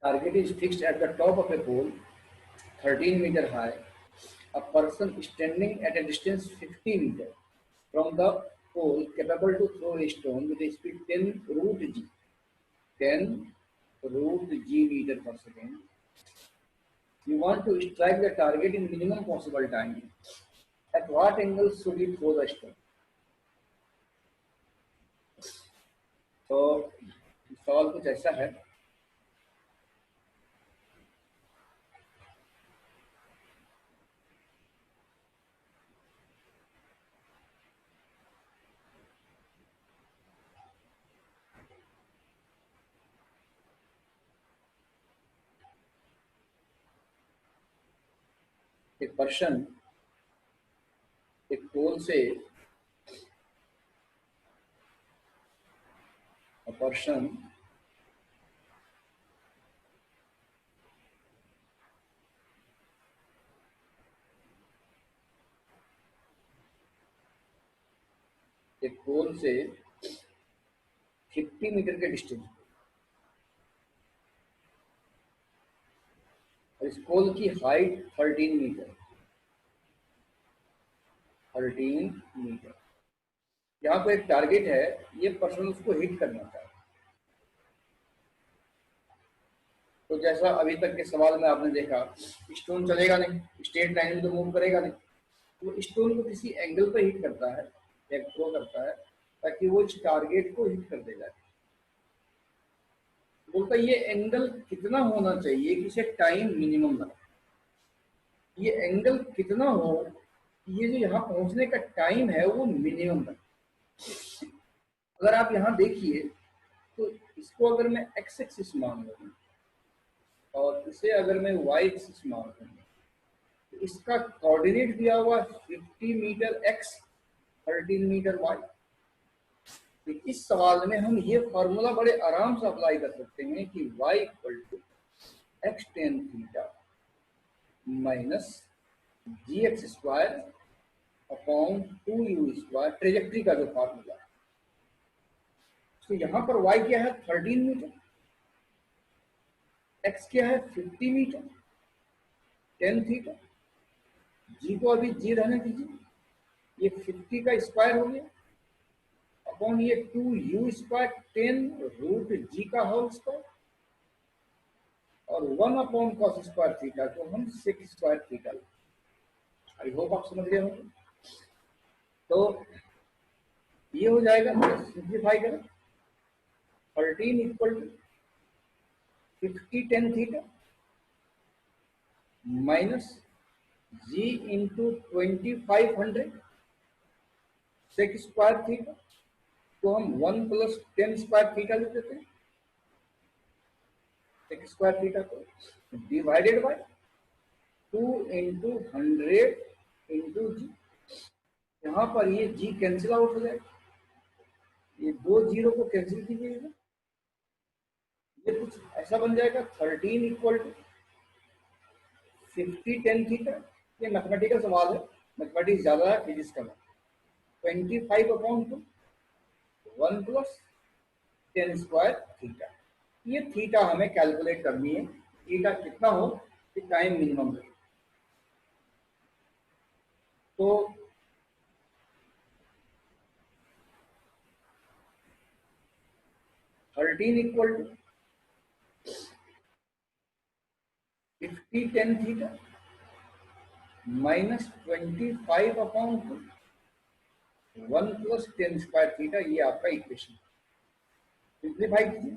Target is fixed at the top of a pole, 13 meter high. A person standing at a distance 50 meter from the pole capable to throw a stone with a speed 10 root g, 10 root g meter per second. You want to strike the target in minimum possible time. At what angle should you throw the stone? तो सवाल कुछ ऐसा है, एक person एक पोल से person एक पोल से 50 मीटर के डिस्टेंस, और इस पोल की हाइट 13 मीटर, 13 मीटर। यहाँ पर एक टारगेट है, ये पर्सन उसको हिट करना चाहता है। तो जैसा अभी तक के सवाल में आपने देखा, स्टोन चलेगा नहीं, स्ट्रेट लाइन में तो मूव करेगा नहीं, तो स्टोन को किसी एंगल पर हिट करता है या थ्रो करता है ताकि वो इस टारगेट को हिट कर दे जाए। बोलता ये एंगल कितना होना चाहिए कि इसे टाइम मिनिमम लगे, ये एंगल कितना हो, ये जो यहाँ पहुंचने का टाइम है वो मिनिमम लगे। अगर आप यहाँ देखिए तो इसको अगर मैं एक्स एक्सिस मान लूँ और इसे अगर मैं वाई एक्सिस मान लूँ, तो इसका कोऑर्डिनेट दिया हुआ 50 मीटर एक्स, 13 मीटर वाई। तो इस सवाल में हम ये फॉर्मूला बड़े आराम से अप्लाई कर सकते हैं कि y equal to x tan theta minus g x square upon 2u square, trajectory का जो फॉर्मूला है। तो यहाँ पर y क्या है 13 मीटर, x क्या है 50 मीटर, 10 थीटा, g को अभी g रहने दीजिए, ये 50 का स्क्वायर हो गया अपॉन ये 2u स्क्वायर 10 रूट g का होल स्क्वायर, और 1 अपॉन कॉस स्क्वायर थीटा को हम sec square theta. I hope आप समझ गए होंगे। तो ये हो जाएगा, सिंप्लीफाई करें, 13 equal to 50 10 theta minus g into 2500 sec square theta को हम 1 प्लस 10 स्क्वायर थीटा लिख देते हैं, सेक स्क्वायर थीटा को डिवाइडेड बाय 2 इंटू 100 इंटू जी। यहाँ पर ये जी कैंसिल आउट हो जाएगा, ये दो जीरो को कैंसिल कीजिएगा, ये कुछ ऐसा बन जाएगा 13 इक्वल टू 50 10 थीटा। ये मैथमेटिकल सवाल है, मैथमेटिक्स ज्यादा है, फिजिक्स कम है। 25 अपॉन 2 1 प्लस 10 स्क्वायर थीटा। ये थीटा हमें कैलकुलेट करनी है, थीटा कितना हो कि टाइम मिनिमम लगे। तो thirteen equal to 50 10 theta minus 25 upon 2 1 plus 10 square theta, ये आपका इक्वेशन। सिंप्लीफाई कीजिए,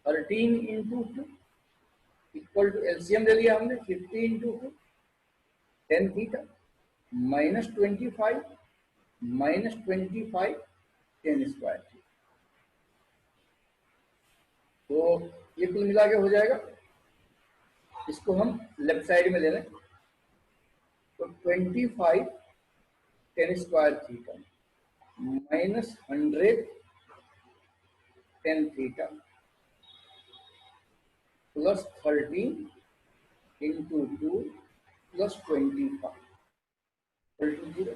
13 इंटू 2 इक्वल टू एलसीएम ले लिया हमने, 50 into 2 10 theta minus 25 minus 25 10 square theta. तो ये कुल मिला के हो जाएगा, इसको हम लेफ्ट साइड में ले लें, तो 25 10 square theta minus 100 10 theta plus 13 into 2 plus 25 0।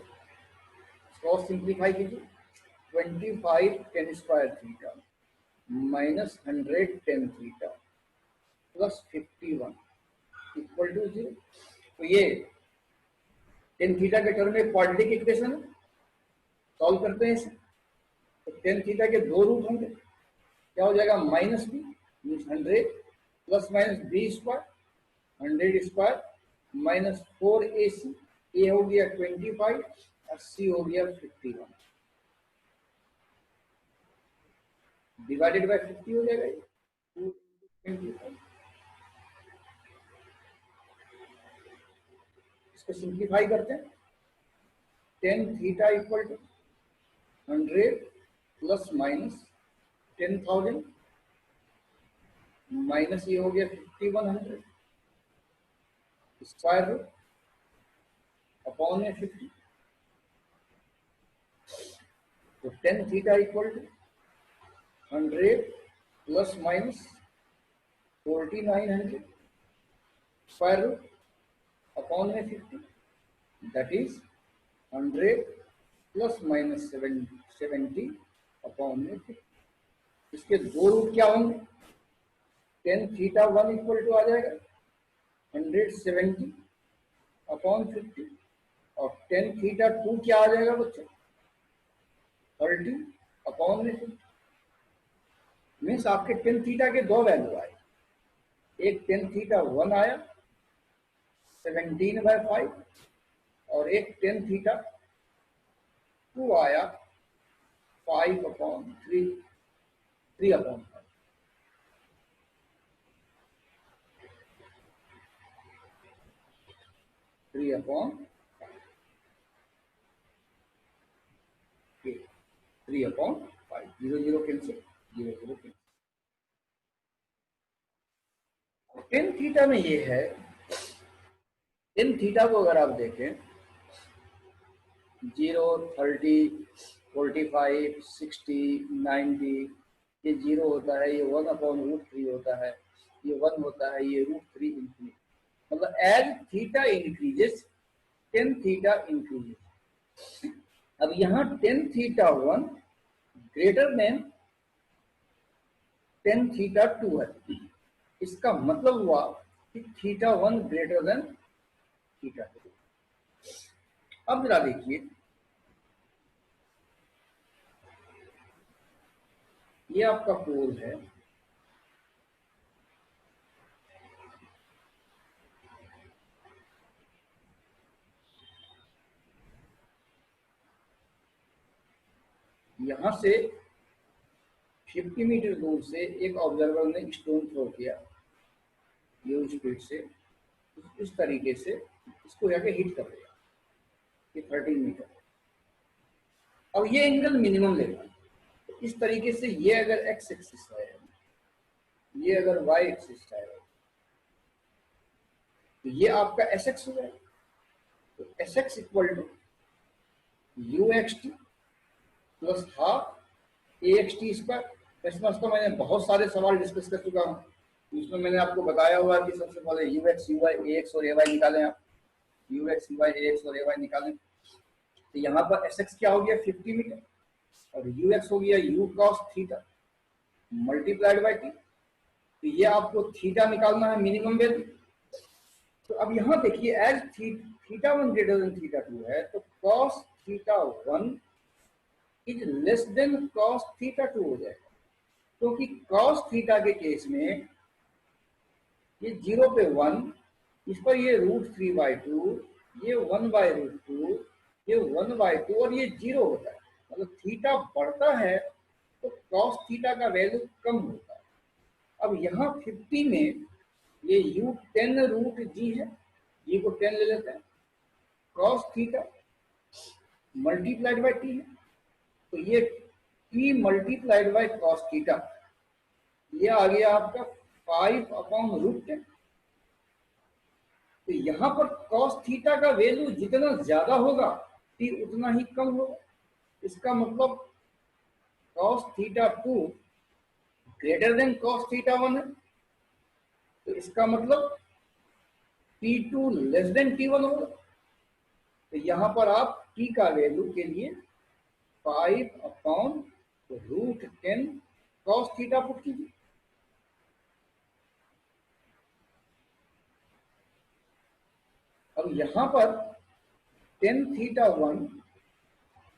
इसको सिंप्लीफाई कीजिए, 25 10 square theta minus 100 10 theta plus 51 equal to 0। तो ये टेन थीटा के टर्म में क्वाड्रेटिक इक्वेशन है, सॉल्व करते हैं इसे। तो टेन थीटा के दो रूट होंगे, क्या हो जाएगा minus B means 100 plus minus B square 100 square minus 4ac, A हो गया 25 और सी हो गया 51 डिवाइडेड बाय 50 हो जाएगा ये 2 इसको सिंप्लीफाई करते हैं। Tan theta equal to 100 plus minus 10,000 minus ये हो गया 5100 स्क्वायर रूट अपॉन में 50। तो tan theta equal to 100 plus minus 4900 square root upon में 50 that is 100 plus minus 70 upon में 50। इसके दो रूट क्या होंगे, tan theta one equal to आ जाएगा 170 अपॉन 50 और टेन थीटा टू क्या आ जाएगा बच्चों 30 अपॉन में 50। मीन्स आपके टेन थीटा के दो वैल्यू आए, एक टेन थीटा वन आया 17/5 और एक टेन थीटा टू आया 5/3 3/5। Three upon 5 0 0 cancel 0 0 cancel. Tan theta में ये है, टेन थीटा को अगर आप देखें 0 30 45 60 90 ये 0 होता है, ये 1/√3 होता है, ये 1 होता है, ये √3 इंफिनिटी। मतलब as theta increases tan theta increases. अब यहाँ tan theta one greater than tan theta two है, इसका मतलब हुआ कि theta one greater than theta two. अब जरा देखिए, ये आपका पोल है, यहां से 50 मीटर दूर से एक ऑब्जर्वर ने स्टोन थ्रो किया यू स्पीड से, इस तरीके से इसको जाके हिट कर दिया, ये 13 मीटर। अब ये एंगल मिनिमम लेगा, तो इस तरीके से ये अगर एक्स एक्सिस है, ये अगर वाई एक्सिस है, तो ये आपका एस एक्स हो जाएगा। तो s x equal to u x t plus half a x t square. मैं समझता हूँ मैंने बहुत सारे सवाल डिस्कस कर चुका हूँ, इसमें मैंने आपको बताया हुआ कि सबसे पहले u x u y a x और ए वाई निकालें, आप u x u y a x और ए वाई निकालें। तो यहाँ पर एस एक्स क्या हो गया 50 मीटर और यू एक्स हो गया you cos theta multiplied by T. तो ये आपको थीटा निकालना है मिनिमम वैल्यू। तो अब यहाँ देखिए as theta one greater than theta two है, तो cos theta one is less than cos theta two हो जाएगा, क्योंकि कॉस थीटा के केस में ये 0 पे 1, इस पर ये √3/2, ये 1/√2, ये 1/2 और ये 0 होता है। मतलब थीटा बढ़ता है तो कॉस थीटा का वैल्यू कम होता है। अब यहाँ 50 में ये u 10√g है, ये को 10 ले लेते हैं, cos theta multiplied by T है, तो ये t multiplied by cos theta, ये आ गया आपका 5/√10। तो यहां पर कॉस थीटा का वैल्यू जितना ज्यादा होगा t उतना ही कम होगा। इसका मतलब cos theta to greater than cos theta one है, तो इसका मतलब T2 लेस देन T1 होगा। तो यहां पर आप t का वैल्यू के लिए 5/√10 कॉस थीटा पुट कीजिए। अब यहाँ पर टेन थीटा वन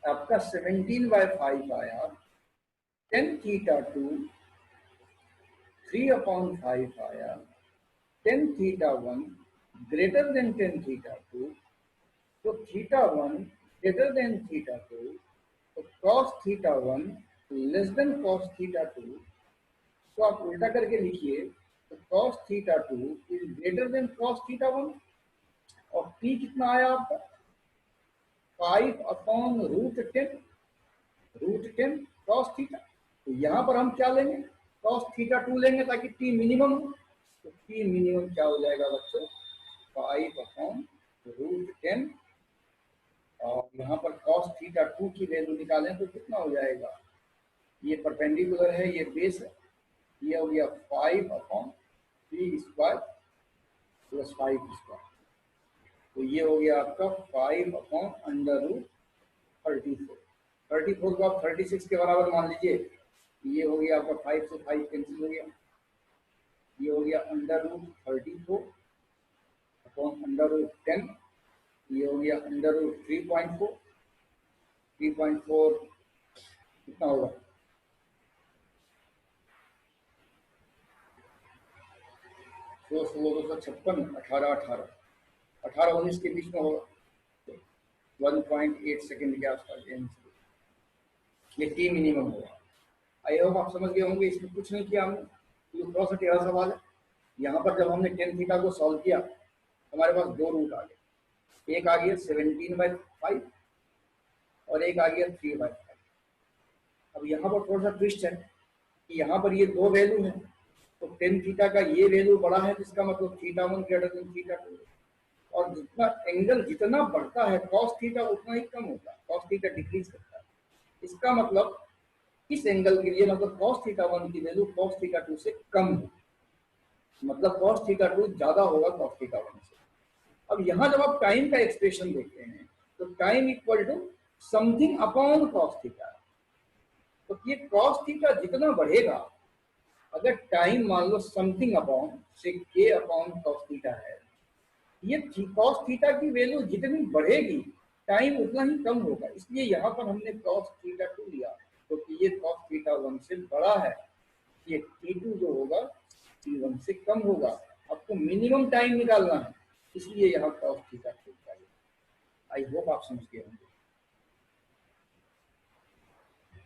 आपका 17/5 आया, टेन थीटा टू 3/5 आया, tan theta one greater than tan theta two, तो theta one greater than theta two, तो cos theta one less than cos theta two, तो आप उल्टा करके लिखिए, तो cos theta two is greater than cos theta one, और p कितना आया आपका 5/√10, √10 कॉस थीटा। तो यहां पर हम क्या लेंगे, कॉस थीटा टू लेंगे ताकि p मिनिमम हो। तो p मिनिमम क्या हो जाएगा बच्चों, 5/√10, और यहाँ पर कॉस थीटा टू की वैल्यू निकालें तो कितना हो जाएगा, ये परपेंडिकुलर है, ये बेस है, ये हो गया 5/3² प्लस 5², तो ये हो गया आपका 5/√34। 34 को आप 36 के बराबर मान लीजिए, ये हो गया आपका 5 से 5 कैंसिल हो गया, ये हो गया √34/√10, ये हो गया √3.4, 3.4 कितना होगा, 256, 18, 19 के बीच में होगा, 1.8 सेकेंड के आसपास ये टी मिनिमम होगा। आई होप आप समझ गए होंगे, इसमें कुछ नहीं किया हमने, तो थोड़ा सा टेढ़ा सवाल है। यहाँ पर जब हमने टेन थीटा को सॉल्व किया हमारे पास दो रूट आ गए, एक आ गया 17/5 और एक आ गया 3/5। अब यहाँ पर थोड़ा सा ट्विस्ट है कि यहाँ पर ये दो वैल्यू है, तो टेन थीटा का ये वैल्यू बड़ा है, जिसका मतलब theta one greater than theta to, और जितना एंगल जितना बढ़ता है कॉस थीटा उतना ही कम होता है, कॉस थीटा डिक्रीज करता है। इसका मतलब इस एंगल के लिए मतलब cos थीटा वन की वैल्यू cos थीटा टू से कम है, मतलब cos थीटा टू ज्यादा होगा cos थीटा वन से। अब यहाँ जब आप टाइम का एक्सप्रेशन देखते हैं तो time equal to something upon cos theta, तो ये cos थीटा जितना बढ़ेगा, अगर टाइम मान लो समथिंग अपॉन से k अपॉन cos थीटा है, ये cos थीटा की वैल्यू जितनी बढ़ेगी टाइम उतना ही कम होगा, इसलिए यहाँ पर हमने cos थीटा टू लिया, क्योंकि ये cos थीटा वन से बड़ा है, ये t2 जो होगा t1 से कम होगा। आपको मिनिमम टाइम निकालना है, इसलिए यहाँ cos थीटा टू। आई होप आप समझ गए होंगे।